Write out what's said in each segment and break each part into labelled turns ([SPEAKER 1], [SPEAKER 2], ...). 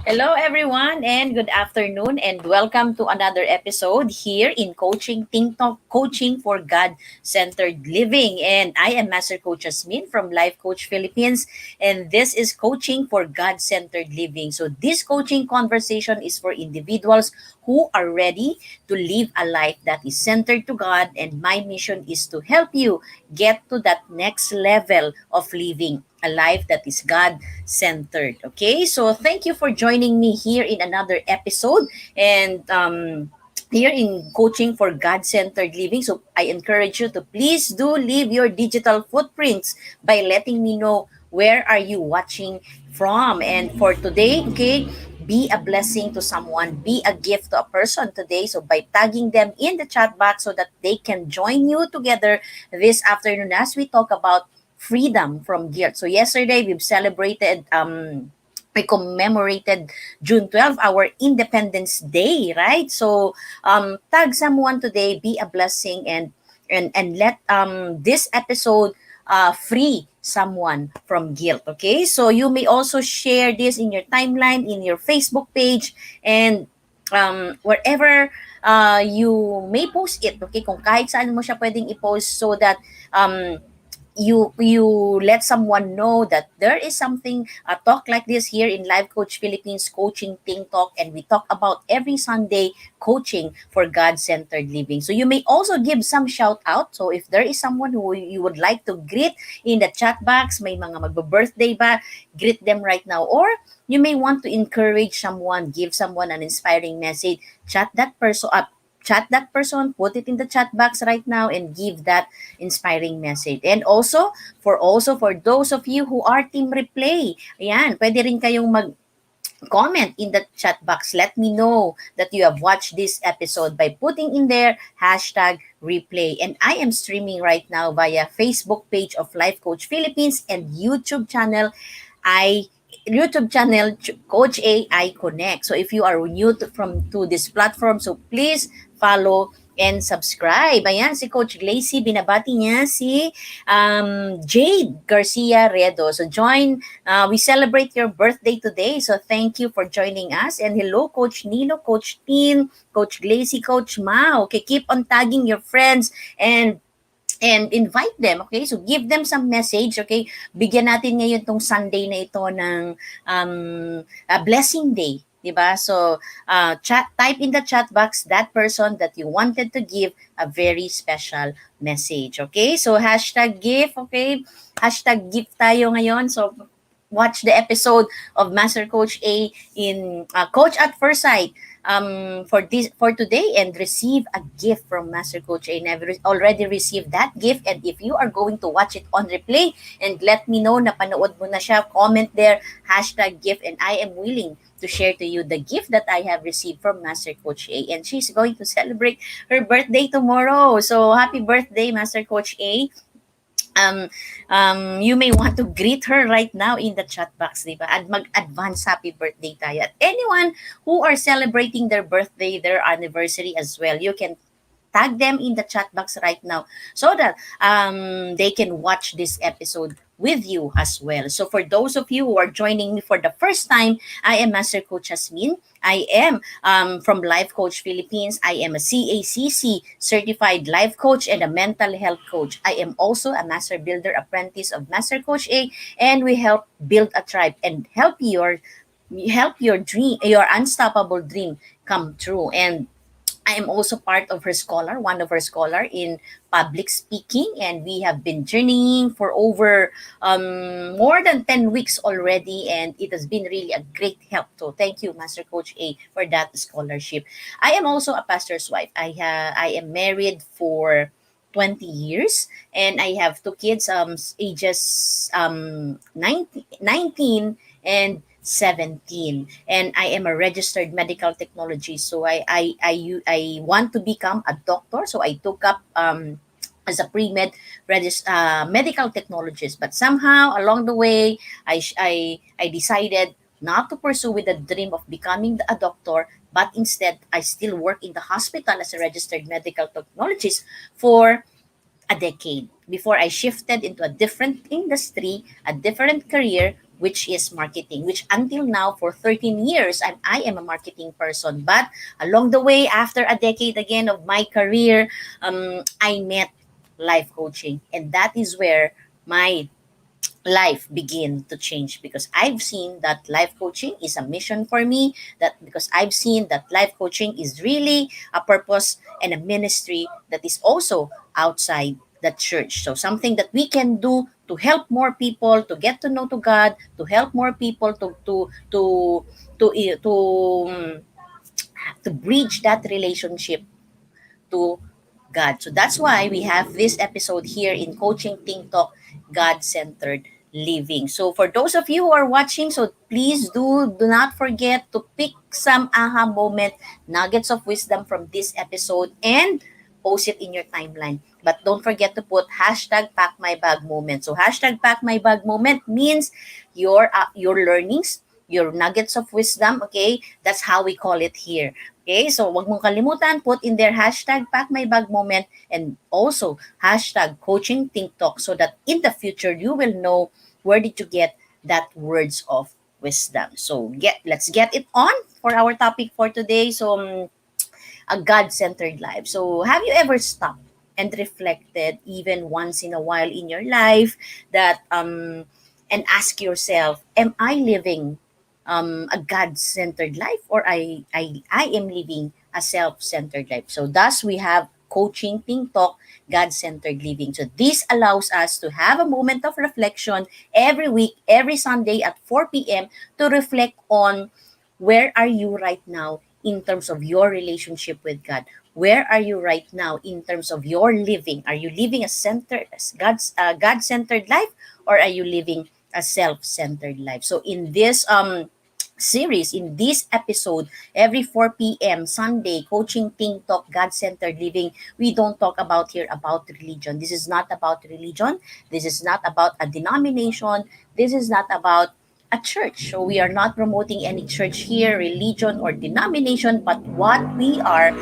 [SPEAKER 1] Hello, everyone, and good afternoon, and welcome to another episode here in Coaching Think Talk, Coaching for God-Centered Living. And I am Master Coach Hasmin from Life Coach Philippines, and this is Coaching for God-Centered Living. So this coaching conversation is for individuals who are ready to live a life that is centered to God, and my mission is to help you get to that next level of living a life that is God centered. Okay, so thank you for joining me here in another episode and here in Coaching for God centered living. So I encourage you to please do leave your digital footprints by letting me know where are you watching from. And for today, okay, be a blessing to someone, be a gift to a person today. So by tagging them in the chat box so that they can join you together this afternoon as we talk about freedom from guilt. So yesterday we've celebrated we commemorated June 12th, our Independence Day, right? So tag someone today, be a blessing, and let this episode free someone from guilt. Okay, so you may also share this in your timeline, in your Facebook page, and wherever you may post it. Okay, kung kahit saan mo siya pwedeng i-post so that you let someone know that there is something a talk like this here in Live Coach Philippines Coaching Think Talk, and we talk about every Sunday coaching for God-centered living. So you may also give some shout out. So if there is someone who you would like to greet in the chat box, may mga magbo-birthday ba, greet them right now. Or you may want to encourage someone, give someone an inspiring message, chat that person, put it in the chat box right now, and give that inspiring message. And also for those of you who are team replay, ayan, pwede rin kayong comment in the chat box. Let me know that you have watched this episode by putting in there hashtag replay. And I am streaming right now via Facebook page of Life Coach Philippines and I YouTube channel Coach AI Connect. So if you are new to this platform, so please follow and subscribe. Ayan, si Coach Glacy, binabati niya si Jade Garcia Redo. So we celebrate your birthday today. So thank you for joining us. And hello, Coach Nilo, Coach Tin, Coach Glacy, Coach Mao. Okay, keep on tagging your friends and invite them, okay? So give them some message, okay? Bigyan natin ngayon tong Sunday na ito ng a blessing day, di ba? So type in the chat box that person that you wanted to give a very special message, okay? So hashtag gift, okay? Hashtag gift tayo ngayon. So watch the episode of Master Coach A in Coach at First Sight for today, and receive a gift from Master Coach A. I've already received that gift, and if you are going to watch it on replay and let me know na panood mo na siya, comment there hashtag gift, and I am willing to share to you the gift that I have received from Master Coach A. And she's going to celebrate her birthday tomorrow. So happy birthday, Master Coach A. You may want to greet her right now in the chat box, di ba? At mag-advance happy birthday tayo. At anyone who are celebrating their birthday, their anniversary as well, you can tag them in the chat box right now so that they can watch this episode with you as well. So for those of you who are joining me for the first time, I am Master Coach Hasmin. I am from Life Coach Philippines. I am a CACC certified life coach and a mental health coach. I am also a master builder apprentice of Master Coach A, and we help build a tribe and help your dream, your unstoppable dream come true. And I am also part of one of her scholar in public speaking, and we have been journeying for over more than 10 weeks already, and it has been really a great help. So thank you, Master Coach A, for that scholarship. I am also a pastor's wife. I am married for 20 years, and I have two kids, ages 19 and 17, and I am a registered medical technologist. So I want to become a doctor, so I took up as a medical technologist, but somehow along the way I decided not to pursue with the dream of becoming a doctor, but instead I still work in the hospital as a registered medical technologist for a decade before I shifted into a different industry, a different career, which is marketing, which until now for 13 years I am a marketing person. But along the way, after a decade again of my career, I met life coaching, and that is where my life begin to change, because I've seen that life coaching is a mission for me, that because I've seen that life coaching is really a purpose and a ministry that is also outside the church. So something that we can do to help more people to get to know to God, to help more people to to bridge that relationship to God. So that's why we have this episode here in Coaching Think Talk, God Centered Living. So for those of you who are watching, so please do not forget to pick some aha moment, nuggets of wisdom from this episode, and post it in your timeline. But don't forget to put hashtag pack my bag moment. So hashtag pack my bag moment means your learnings, your nuggets of wisdom. Okay, that's how we call it here. Okay, so wag mong kalimutan, put in there hashtag pack my bag moment, and also hashtag coaching think talk, so that in the future you will know where did you get that words of wisdom. So let's get it on for our topic for today. So a God-centered life. So have you ever stopped and reflected even once in a while in your life that and ask yourself, am I living a God-centered life, or I am living a self-centered life? So thus we have coaching think talk, God-centered living. So this allows us to have a moment of reflection every week, every Sunday at 4 p.m. to reflect on where are you right now in terms of your relationship with God? Where are you right now in terms of your living? Are you living as God-centered life, or are you living a self-centered life? So in this series, in this episode, every 4 p.m. Sunday, Coaching Think Talk, God-centered living, we don't talk about here about religion. This is not about religion. This is not about a denomination. This is not about a church. So we are not promoting any church here, religion, or denomination, but what we are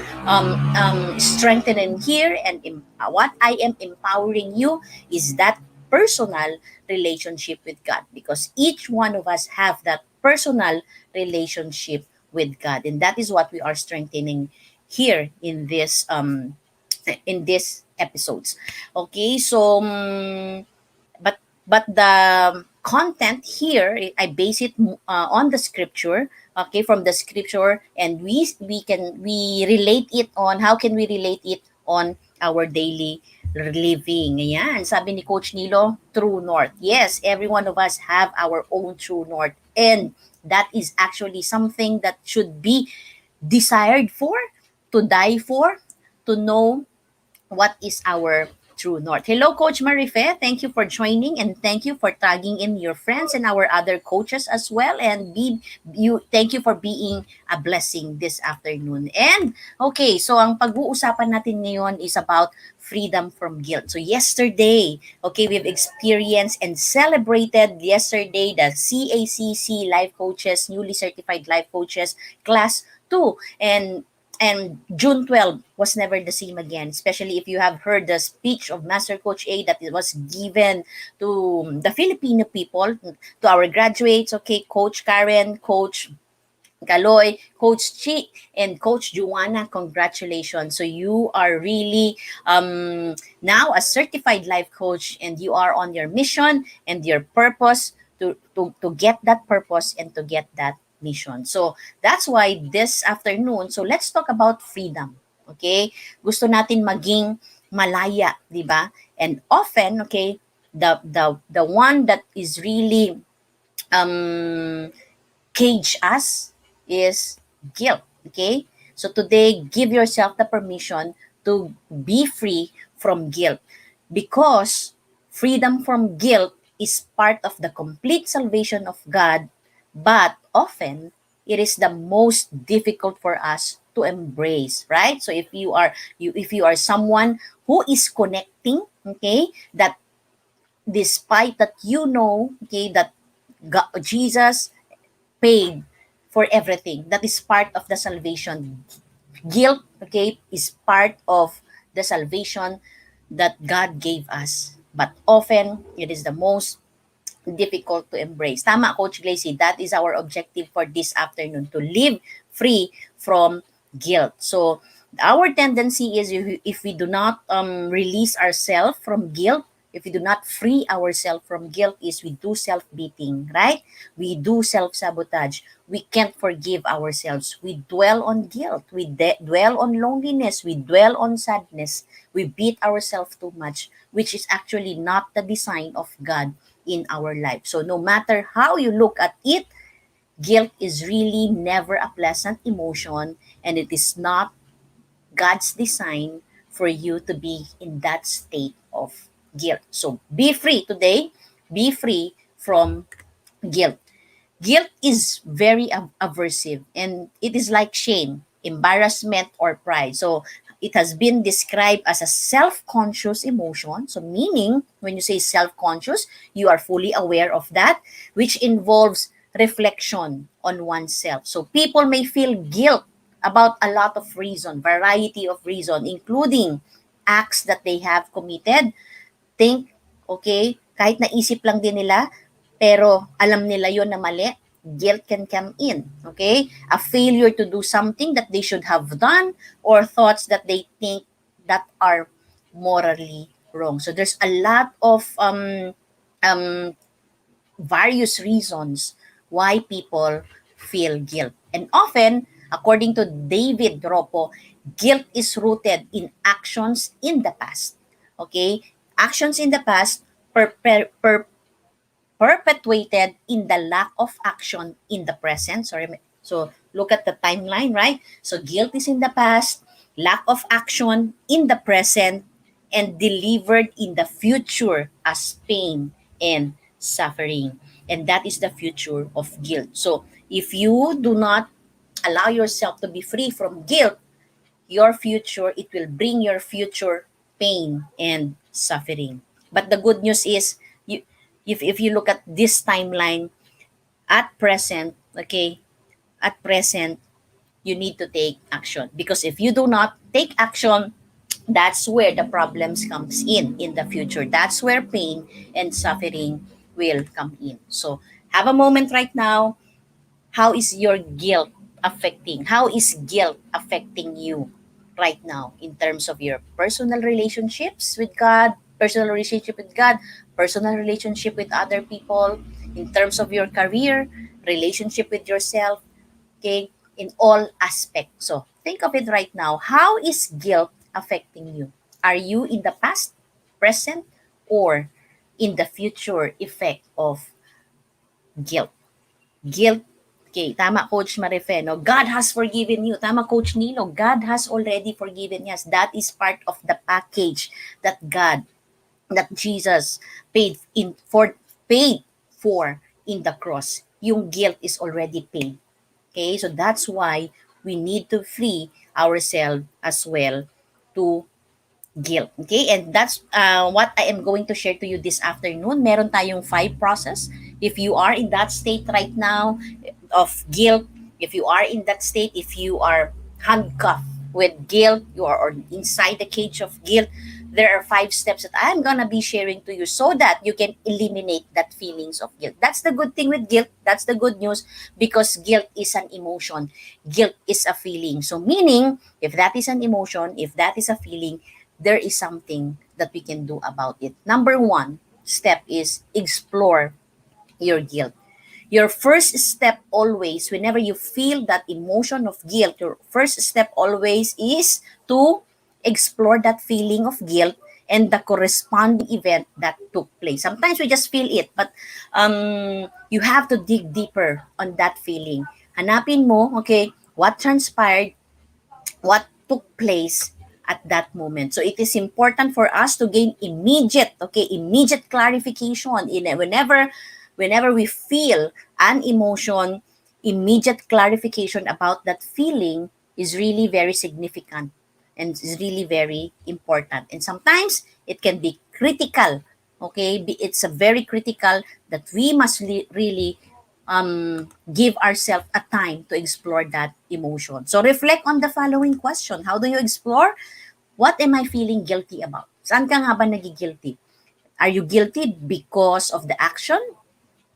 [SPEAKER 1] strengthening here, and what I am empowering you is that personal relationship with God, because each one of us have that personal relationship with God, and that is what we are strengthening here in this episodes. Okay, so but the content here, I base it on the scripture. Okay, from the scripture, and we relate it on, how can we relate it on our daily living. Ayan, sabi ni Coach Nilo, true north. Yes, every one of us have our own true north, and that is actually something that should be desired for, to die for, to know what is our true north. Hello, Coach Marife. Thank you for joining, and thank you for tagging in your friends and our other coaches as well. And thank you for being a blessing this afternoon. And okay, so ang pag-uusapan natin ngayon is about freedom from guilt. So yesterday, okay, we've experienced and celebrated yesterday the CACC Life Coaches, newly certified life coaches class 2. And June 12 was never the same again, especially if you have heard the speech of Master Coach A that it was given to the Filipino people, to our graduates, okay, Coach Karen, Coach Galoy, Coach Chi, and Coach Juana. Congratulations. So you are really now a certified life coach, and you are on your mission and your purpose to get that purpose and to get that mission. So that's why this afternoon, so let's talk about freedom. Okay? Gusto natin maging malaya, di ba? And often, okay, the one that is really um cage us is guilt. Okay? So today, give yourself the permission to be free from guilt, because freedom from guilt is part of the complete salvation of God, but often it is the most difficult for us to embrace, right? So if you are someone who is connecting, okay, that despite that okay, that Jesus paid for everything. That is part of the salvation. Guilt, okay, is part of the salvation that God gave us. But often, it is the most difficult to embrace. Tama, Coach Glacy, that is our objective for this afternoon, to live free from guilt. So our tendency is, if we do not release ourselves from guilt, if we do not free ourselves from guilt, is we do self-beating, right? We do self-sabotage. We can't forgive ourselves. We dwell on guilt. We dwell on loneliness. We dwell on sadness. We beat ourselves too much, which is actually not the design of God in our life. So no matter how you look at it, guilt is really never a pleasant emotion, and it is not God's design for you to be in that state of guilt. So be free today. Be free from guilt. Guilt is very aversive, and it is like shame, embarrassment, or pride. So it has been described as a self-conscious emotion. So meaning, when you say self-conscious, you are fully aware of that, which involves reflection on oneself. So people may feel guilt about a lot of reason, variety of reason, including acts that they have committed, think, okay, kahit naisip lang din nila, pero alam nila yon na mali, guilt can come in, okay? A failure to do something that they should have done, or thoughts that they think that are morally wrong. So there's a lot of um, various reasons why people feel guilt. And often, according to David Ropo, guilt is rooted in actions in the past. Okay? Actions in the past perpetuated in the lack of action in the present. Sorry. So look at the timeline, right? So guilt is in the past, lack of action in the present, and delivered in the future as pain and suffering. And that is the future of guilt. So if you do not allow yourself to be free from guilt, your future, it will bring your future pain and suffering. But the good news is, you, if you look at this timeline, at present, okay, at present, you need to take action. Because if you do not take action, that's where the problems comes in the future. That's where pain and suffering will come in. So have a moment right now. How is your guilt affecting? How is guilt affecting you right now in terms of your personal relationships with God, personal relationship with God, personal relationship with other people, in terms of your career, relationship with yourself, okay, in all aspects. So think of it right now. How is guilt affecting you? Are you in the past, present, or in the future effect of guilt? Guilt. Okay, tama, Coach Marife, no? God has forgiven you. Tama, Coach Nilo. God has already forgiven us. That is part of the package that that Jesus paid for in the cross. Yung guilt is already paid. Okay, so that's why we need to free ourselves as well to guilt. Okay, and that's what I am going to share to you this afternoon. Meron tayong 5 process. If you are in that state right now of guilt, if you are in that state, if you are handcuffed with guilt, you are inside the cage of guilt, there are 5 steps that I'm gonna be sharing to you so that you can eliminate that feelings of guilt. That's the good thing with guilt. That's the good news, because guilt is an emotion. Guilt is a feeling. So meaning, if that is an emotion, if that is a feeling, there is something that we can do about it. Number 1 step is explore your guilt. Your first step always, whenever you feel that emotion of guilt, your first step always is to explore that feeling of guilt and the corresponding event that took place. Sometimes we just feel it, but you have to dig deeper on that feeling. Hanapin mo, okay, what transpired, what took place at that moment. So it is important for us to gain immediate clarification in whenever we feel an emotion. Immediate clarification about that feeling is really very significant and is really very important. And sometimes it can be critical. Okay, it's a very critical that we must really give ourselves a time to explore that emotion. So reflect on the following question. How do you explore? What am I feeling guilty about? Saan ka nga ba nagigilty? Are you guilty because of the action?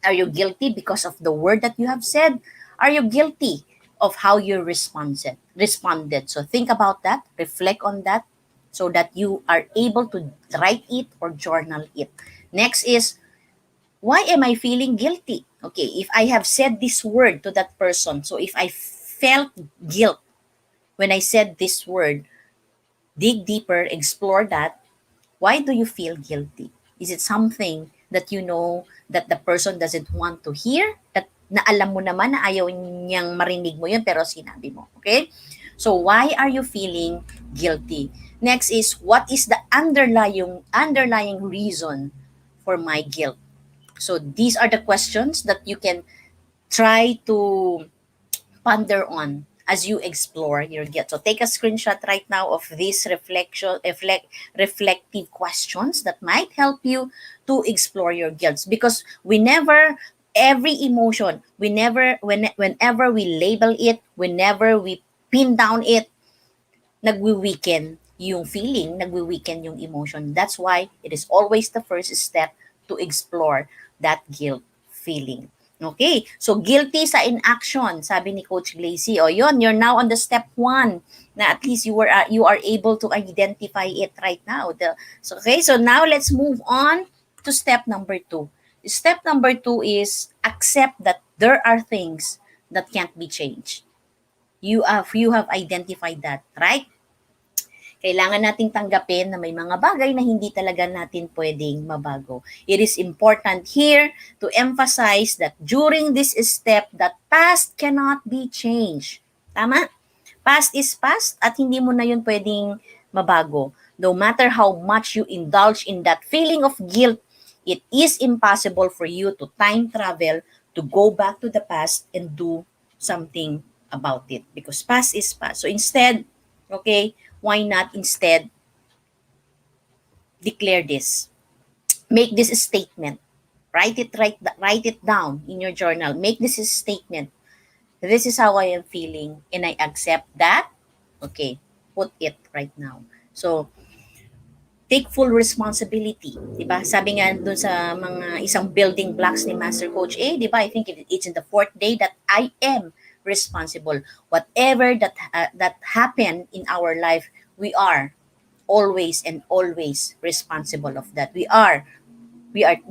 [SPEAKER 1] Are you guilty because of the word that you have said? Are you guilty of how you responded? So think about that, reflect on that, so that you are able to write it or journal it. Next is, why am I feeling guilty? Okay, if I have said this word to that person, so if I felt guilt when I said this word, dig deeper, explore that. Why do you feel guilty? Is it something that you know that the person doesn't want to hear? That na alam mo naman na ayaw niyang marinig mo yun pero sinabi mo. Okay? So why are you feeling guilty? Next is, what is the underlying reason for my guilt? So these are the questions that you can try to ponder on as you explore your guilt. So take a screenshot right now of these reflective questions that might help you to explore your guilt, because we never, every emotion, whenever we label it, whenever we pin down it, nagwi-weaken yung feeling, nagwi-weaken yung emotion. That's why it is always the first step to explore that guilt feeling. Okay, so guilty sa inaction, sabi ni Coach Glacy. O yun, you're now on the step 1 na at least you are able to identify it right now. So now let's move on to step number 2. Step number 2 is accept that there are things that can't be changed. You have identified that, right? Kailangan nating tanggapin na may mga bagay na hindi talaga natin pwedeng mabago. It is important here to emphasize that during this step, that past cannot be changed. Tama? Past is past at hindi mo na yun pwedeng mabago. No matter how much you indulge in that feeling of guilt, it is impossible for you to time travel, to go back to the past and do something about it, because past is past. So instead, okay, why not instead declare this? Make this a statement. Write it down in your journal. Make this a statement. This is how I am feeling and I accept that. Okay, put it right now. So, take full responsibility, 'di ba? Sabi nga doon sa mga isang building blocks ni Master Coach di ba? I think it's in the 4th day that I am responsible. Whatever that happened in our life, we are always and always responsible of that. We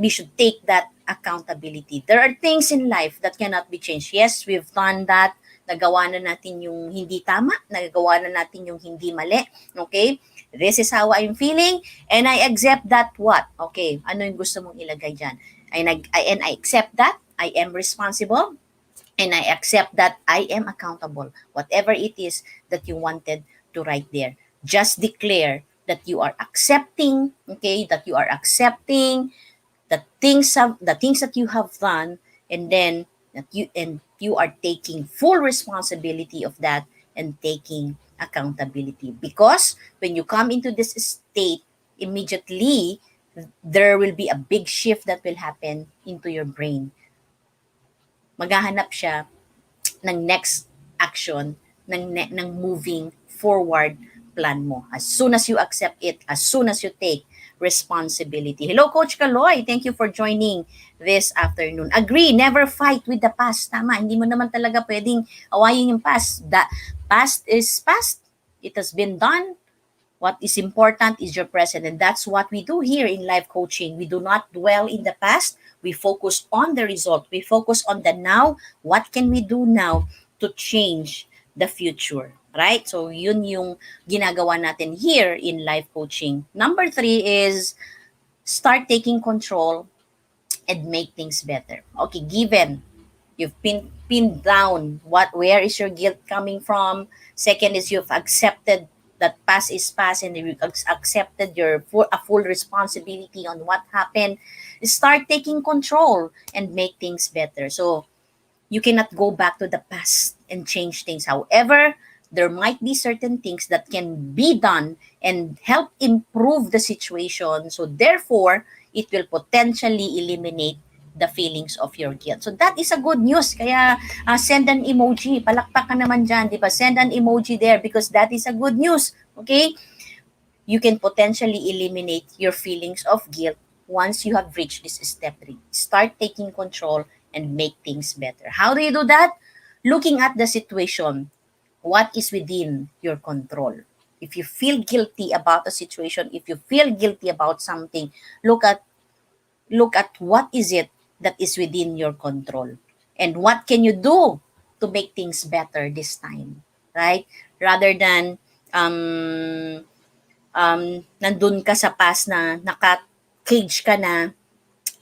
[SPEAKER 1] should take that accountability. There are things in life that cannot be changed. Yes, we've done that. Nagawa na natin yung hindi tama, nagawa na natin yung hindi mali. Okay? This is how I'm feeling and I accept that what? Okay, ano yung gusto mong ilagay dyan? And I accept that I am responsible and I accept that I am accountable. Whatever it is that you wanted to write there, just declare that you are accepting, okay, that you are accepting the things that you have done, and then that you are taking full responsibility of that and taking accountability, because when you come into this state, immediately there will be a big shift that will happen into your brain. Maghahanap siya ng next action, ng moving forward plan mo. As soon as you accept it, as soon as you take responsibility. Hello, Coach Kaloy. Thank you for joining this afternoon. Agree, never fight with the past. Tama, hindi mo naman talaga pwedeng awayin yung past. The past is past. It has been done. What is important is your present. And that's what we do here in life coaching. We do not dwell in the past. We focus on the result. We focus on the now. What can we do now to change the future? Right? So, yun yung ginagawa natin here in life coaching. Number 3 is start taking control and make things better. Okay, given you've pinned down where is your guilt coming from. Second is you've accepted that past is past and you accepted a full responsibility on what happened. Start taking control and make things better. So, you cannot go back to the past and change things. However, there might be certain things that can be done and help improve the situation. So therefore, it will potentially eliminate the feelings of your guilt. So that is a good news. Kaya send an emoji. Palakpak ka naman dyan, di ba? Send an emoji there because that is a good news. Okay? You can potentially eliminate your feelings of guilt once you have reached this step 3. Start taking control and make things better. How do you do that? Looking at the situation, what is within your control. If you feel guilty about a situation, if you feel guilty about something, look at what is it that is within your control and what can you do to make things better this time, right? Rather than nandun ka sa past na naka-cage ka na,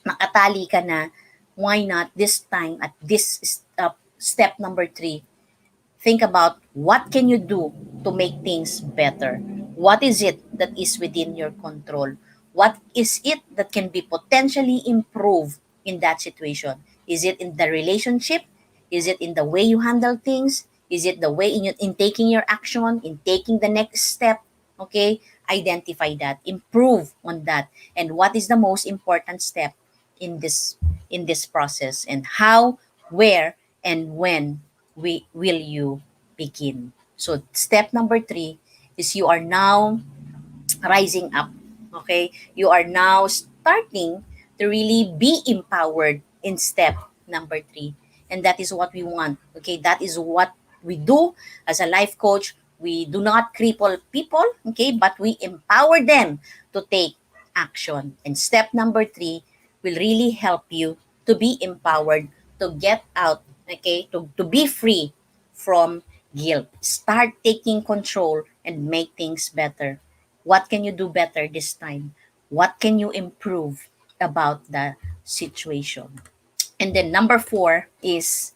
[SPEAKER 1] nakatali ka na, why not this time at this step number 3, think about what can you do to make things better. What is it that is within your control? What is it that can be potentially improved in that situation? Is it in the relationship? Is it in the way you handle things? Is it the way in taking your action, in taking the next step? Okay, identify that, improve on that, and what is the most important step in this process, and how, where, and when will you begin. So step number 3 is you are now rising up. Okay? You are now starting to really be empowered in step number 3. And that is what we want. Okay? That is what we do as a life coach. We do not cripple people, okay, but we empower them to take action. And step number 3 will really help you to be empowered to get out, okay, to be free from guilt. Start taking control and make things better. What can you do better this time? What can you improve about the situation? And then number 4 is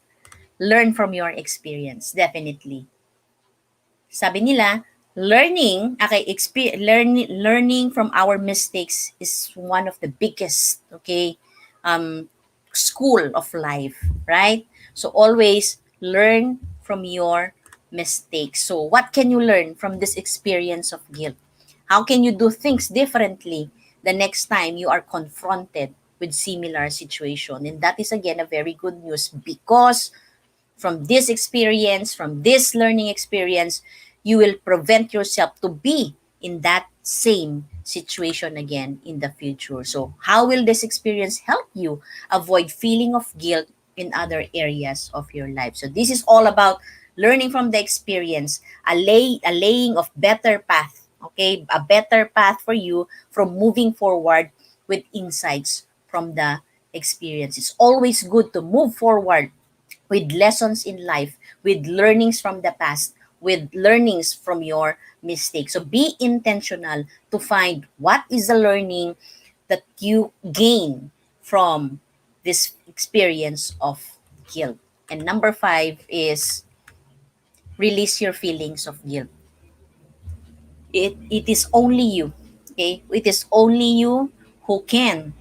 [SPEAKER 1] learn from your experience. Definitely. Sabi nila, learning from our mistakes is one of the biggest, okay, um, school of life, right? So always learn from your mistakes. So what can you learn from this experience of guilt? How can you do things differently the next time you are confronted with similar situation? And that is again a very good news, because from this experience, from this learning experience, you will prevent yourself to be in that same situation again in the future. So, how will this experience help you avoid feeling of guilt in other areas of your life? So, this is all about learning from the experience, a laying of better path, okay? A better path for you from moving forward with insights from the experience. It's always good to move forward with lessons in life, with learnings from the past, with learnings from your mistakes. So be intentional to find what is the learning that you gain from this experience of guilt. And number 5 is release your feelings of guilt. It is only you, okay? It is only you who can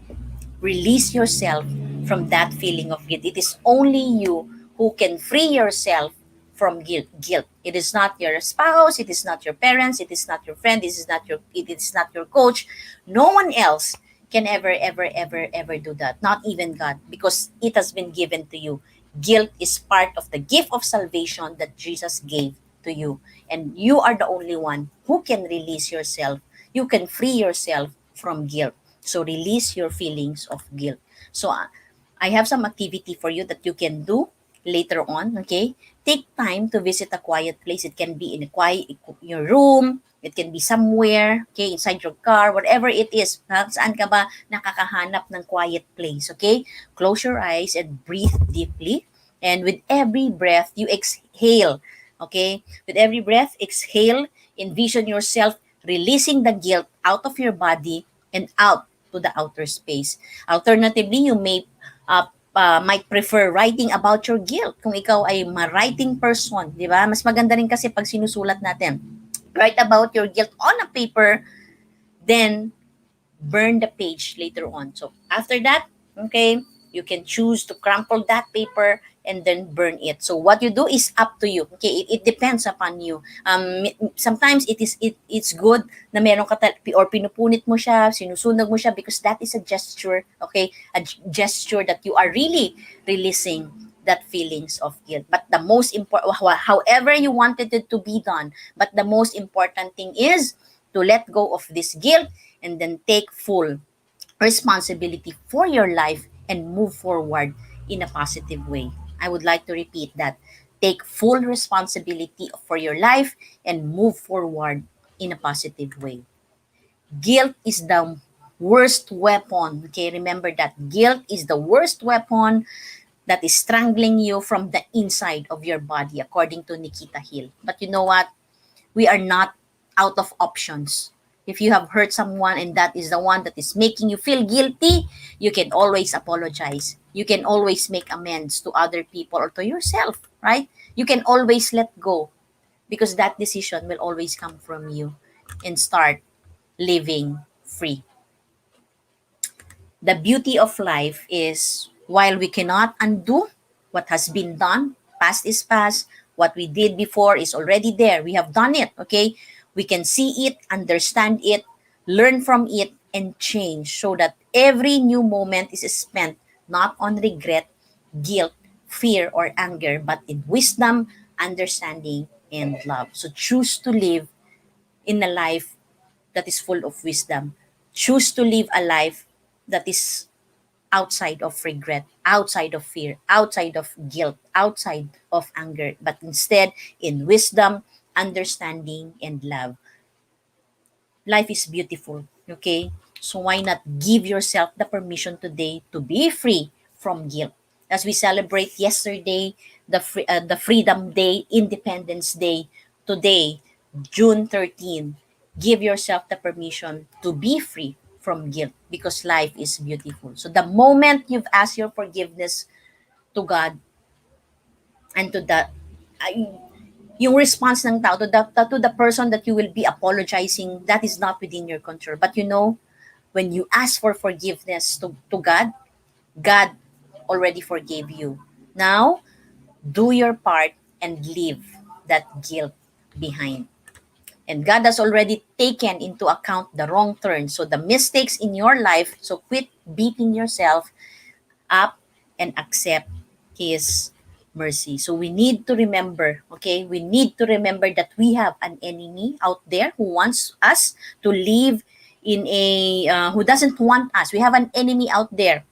[SPEAKER 1] release yourself from that feeling of guilt. It is only you who can free yourself from guilt. Guilt. It is not your spouse, it is not your parents, it is not your friend, it is not your coach. No one else can ever do that. Not even God, because it has been given to you. Guilt is part of the gift of salvation that Jesus gave to you. And you are the only one who can release yourself. You can free yourself from guilt. So release your feelings of guilt. So I have some activity for you that you can do later on, okay? Take time to visit a quiet place. It can be in a quiet your room, it can be somewhere, okay, inside your car, whatever it is. Saan ka ba nakakahanap ng quiet place, okay? Close your eyes and breathe deeply. And with every breath, you exhale, okay? With every breath, exhale, envision yourself releasing the guilt out of your body and out to the outer space. Alternatively, you might prefer writing about your guilt. Kung ikaw ay ma-writing person, di ba? Mas maganda rin kasi pag sinusulat natin. Write about your guilt on a paper, then burn the page later on. So after that, okay, you can choose to crumple that paper and then burn it. So what you do is up to you. Okay, it depends upon you. Sometimes it's good na meron ka or pinupunit mo siya, sinusunog mo siya, because that is a gesture, okay? A gesture that you are really releasing that feelings of guilt. But the most important, however you wanted it to be done, but the most important thing is to let go of this guilt and then take full responsibility for your life and move forward in a positive way. I would like to repeat that. Take full responsibility for your life and move forward in a positive way. Guilt is the worst weapon. Okay, remember that. Guilt is the worst weapon that is strangling you from the inside of your body, according to Nikita Hill. But you know what? We are not out of options. If you have hurt someone and that is the one that is making you feel guilty, you can always apologize. You can always make amends to other people or to yourself, right? You can always let go because that decision will always come from you and start living free. The beauty of life is while we cannot undo what has been done, past is past, what we did before is already there. We have done it, okay? We can see it, understand it, learn from it, and change so that every new moment is spent not on regret, guilt, fear, or anger, but in wisdom, understanding, and love. So choose to live in a life that is full of wisdom. Choose to live a life that is outside of regret, outside of fear, outside of guilt, outside of anger, but instead in wisdom, understanding, and love. Life is beautiful, okay? So why not give yourself the permission today to be free from guilt? As we celebrate yesterday, the Freedom Day, Independence Day, today, June 13, give yourself the permission to be free from guilt because life is beautiful. So the moment you've asked your forgiveness to God and to the yung response ng tao to the person that you will be apologizing, that is not within your control. But you know, when you ask for forgiveness to God, God already forgave you. Now, do your part and leave that guilt behind. And God has already taken into account the wrong turn. So the mistakes in your life, so quit beating yourself up and accept His mercy. So we need to remember, okay? We need to remember that we have an enemy out there who wants us to live in who doesn't want us. We have an enemy out there.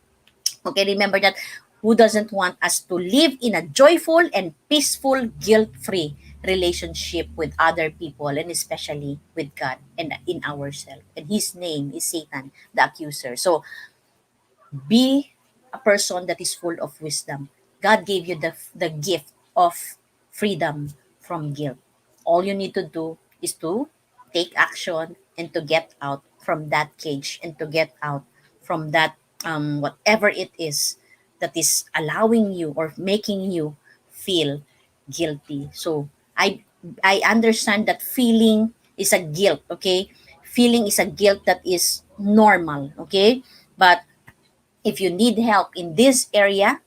[SPEAKER 1] Okay, remember that who doesn't want us to live in a joyful and peaceful, guilt-free relationship with other people and especially with God and in ourselves. And his name is Satan, the accuser. So be a person that is full of wisdom. God gave you the gift of freedom from guilt. All you need to do is to take action and to get out from that cage and to get out from that whatever it is that is allowing you or making you feel guilty. So I understand that feeling is a guilt, okay? Feeling is a guilt that is normal, okay? But if you need help in this area,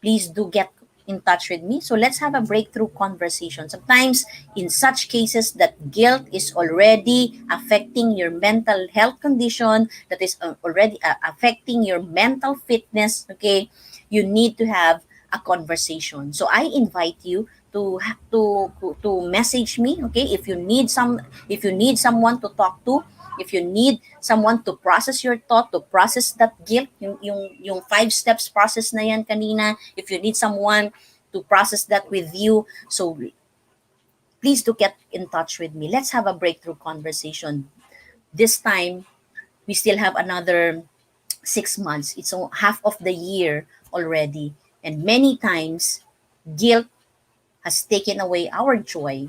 [SPEAKER 1] please do get in touch with me. So let's have a breakthrough conversation. Sometimes, in such cases, that guilt is already affecting your mental health condition, that is already affecting your mental fitness. Okay, you need to have a conversation. So I invite you to message me. Okay, if you need someone to talk to, if you need someone to process your thought, to process that guilt, yung 5 steps process na yan kanina, if you need someone to process that with you, so please do get in touch with me. Let's have a breakthrough conversation. This time, we still have another 6 months. It's half of the year already. And many times, guilt has taken away our joy.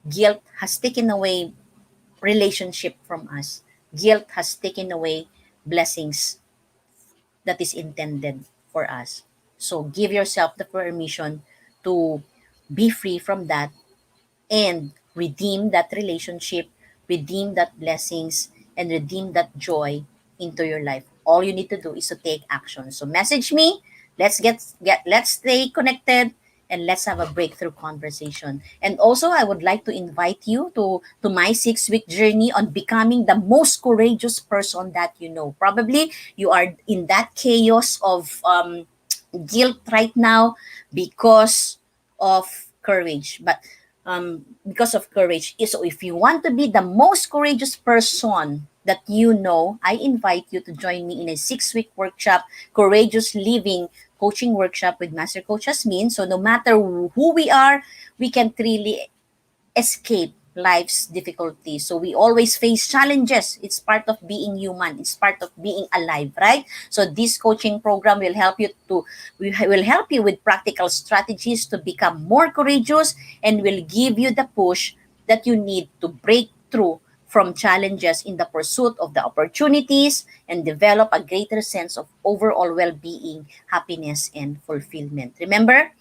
[SPEAKER 1] Guilt has taken away relationship from us. Guilt has taken away blessings that is intended for us. So give yourself the permission to be free from that and redeem that relationship, redeem that blessings, and redeem that joy into your life. All you need to do is to take action. So message me. Let's stay connected and let's have a breakthrough conversation. And also I would like to invite you to my 6-week journey on becoming the most courageous person that you know. Probably you are in that chaos of guilt right now because of courage. But because of courage. So if you want to be the most courageous person that you know, I invite you to join me in a 6-week workshop, Courageous Living coaching workshop with Master Coach Hasmin. So no matter who we are, we can really escape life's difficulties. So we always face challenges. It's part of being human. It's part of being alive, right? So this coaching program will help you to will help you with practical strategies to become more courageous and will give you the push that you need to break through from challenges in the pursuit of the opportunities and develop a greater sense of overall well-being, happiness, and fulfillment. Remember,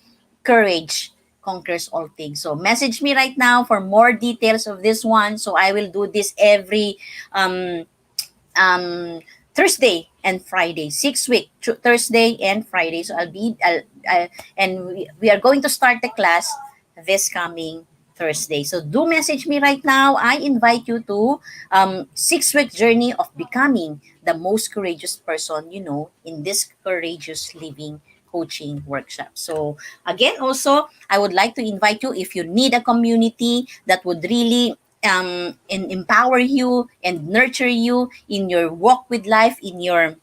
[SPEAKER 1] courage conquers all things. So message me right now for more details of this one. So I will do this every um, um, Thursday and Friday, 6 week, Thursday and Friday. So and we are going to start the class this coming Thursday. So do message me right now. I invite you to 6 week journey of becoming the most courageous person you know in this courageous living coaching workshop. So again, also I would like to invite you if you need a community that would really and empower you and nurture you in your walk with life, in your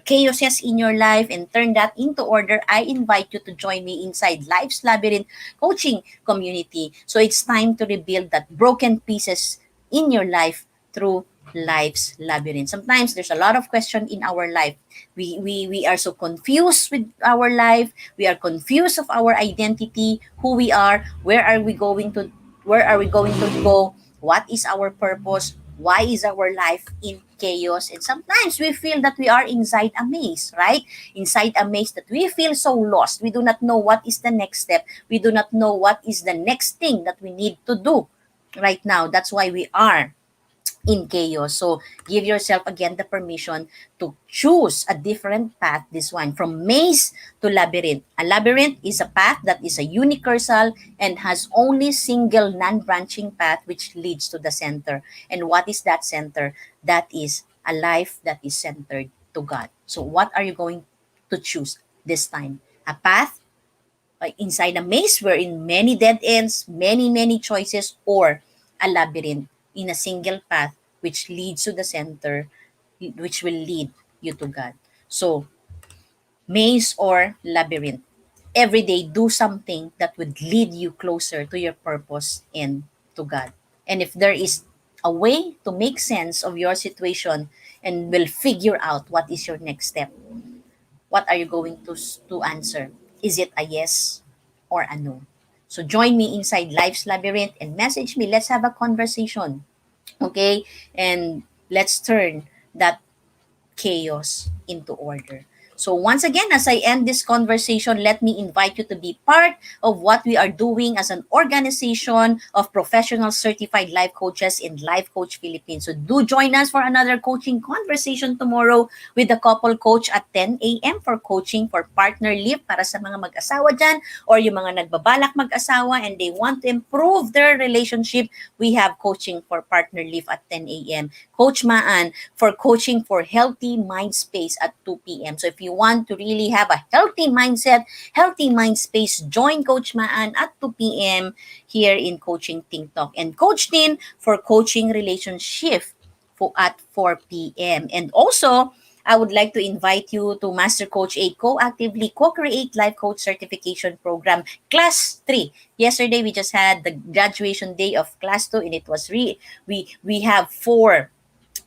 [SPEAKER 1] chaoses in your life, and turn that into order. I invite you to join me inside Life's Labyrinth coaching community. So it's time to rebuild that broken pieces in your life through life's labyrinth. Sometimes there's a lot of question in our life. We are so confused with our life. We are confused of our identity, who we are, where are we going to go, what is our purpose, why is our life in chaos, and sometimes we feel that we are inside a maze, right? Inside a maze that we feel so lost. We do not know what is the next step. We do not know what is the next thing that we need to do right now. That's why we are in chaos. So give yourself again the permission to choose a different path, this one, from maze to labyrinth. A labyrinth is a path that is a universal and has only single non-branching path which leads to the center. And what is that center? That is a life that is centered to God. So what are you going to choose this time? A path inside a maze wherein many dead ends, many choices, or a labyrinth in a single path which leads to the center, which will lead you to God. So, maze or labyrinth. Every day, do something that would lead you closer to your purpose and to God. And if there is a way to make sense of your situation and will figure out what is your next step, what are you going to answer? Is it a yes or a no? So join me inside Life's Labyrinth and message me. Let's have a conversation. Okay? And let's turn that chaos into order. So once again, as I end this conversation, let me invite you to be part of what we are doing as an organization of professional certified life coaches in Life Coach Philippines. So do join us for another coaching conversation tomorrow with the couple coach at 10 a.m. for coaching for partner leave para sa mga mag-asawa dyan or yung mga nagbabalak mag-asawa and they want to improve their relationship. We have coaching for partner leave at 10 a.m. Coach Maan for coaching for healthy mind space at 2 p.m. So if you want to really have a healthy mindset, healthy mind space, join Coach Maan at 2 p.m. here in Coaching Think Talk. And Coach Tin for coaching relationship at 4 p.m. And also, I would like to invite you to Master Coach A Co-Actively Co-Create Life Coach Certification Program Class 3. Yesterday, we just had the graduation day of Class 2 and it was we have 4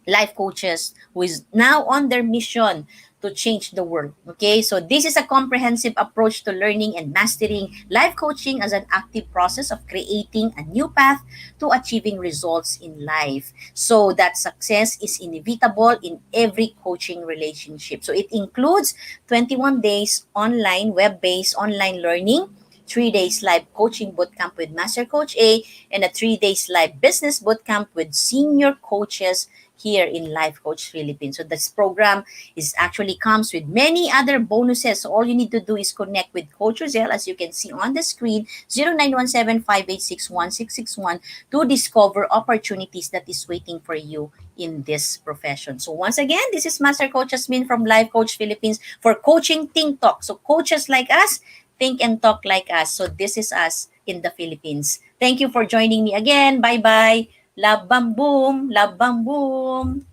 [SPEAKER 1] life coaches who is now on their mission to change the world. Okay, so this is a comprehensive approach to learning and mastering life coaching as an active process of creating a new path to achieving results in life. So that success is inevitable in every coaching relationship. So it includes 21 days online, web-based online learning, 3 days live coaching bootcamp with Master Coach A, and a 3 days live business bootcamp with senior coaches here in Life Coach Philippines. So this program is actually comes with many other bonuses. So all you need to do is connect with Coach Rosel, as you can see on the screen, 0917-586-1661 to discover opportunities that is waiting for you in this profession. So once again, this is Master Coach Hasmin from Life Coach Philippines for Coaching Think Talk. So coaches like us, think and talk like us. So this is us in the Philippines. Thank you for joining me again. Bye-bye. Love bam boom. Love bam boom.